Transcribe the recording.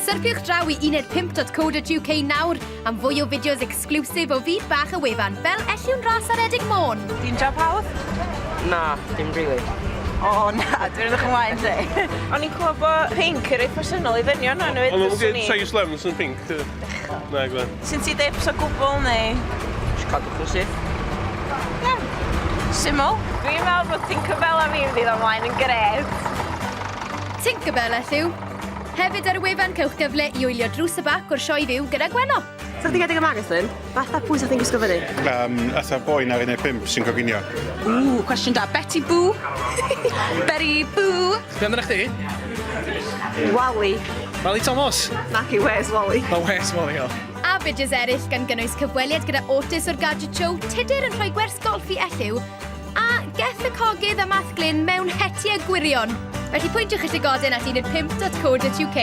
Syrpiwch draw I uned5.co.uk nawr am fwy o fideos exclusif o fyd bach y wefan fel Elliwn Ras ar Edig Môn. Di'n job hawdd? Na, dim really. O na, dwi'n edrych ymlaen te. O'n i'n clywed bod pink yn reit personol I ddynion o'n nhw. Ond nhw'n gyd size lemons yn pink. Na, gwen. Sy'n ti dips o gwbl neu? Just cadw chw syth. Syml. Dwi'n meddwl bod Tinkerbell a fi fydd ymlaen yn gred. Tinkerbell Elliw. Hefyd ar y wefan cewch gyfle I wylio drws y bac o'r sioe fyw gyda Gwenno. So chdi gedig y marathon? Fatha pwy sa chdi'n gwisgo fyny? Asa boi na'r 15 sy'n coginio. Cwestiwn da. Betty Boo? Betty Boo? Be amdana chdi? Wally. Wally Thomas? Naci, where's Wally? O, where's Wally o? A fideos eraill gan gynnwys cyfweliad gyda Otis o'r Gadget Show, Tudur yn rhoi gwers golf I Elliw, a geth y cogydd a math glyn mewn hetiau gwirion. Felly pwyntiwch eich godyn at uned5.co.uk.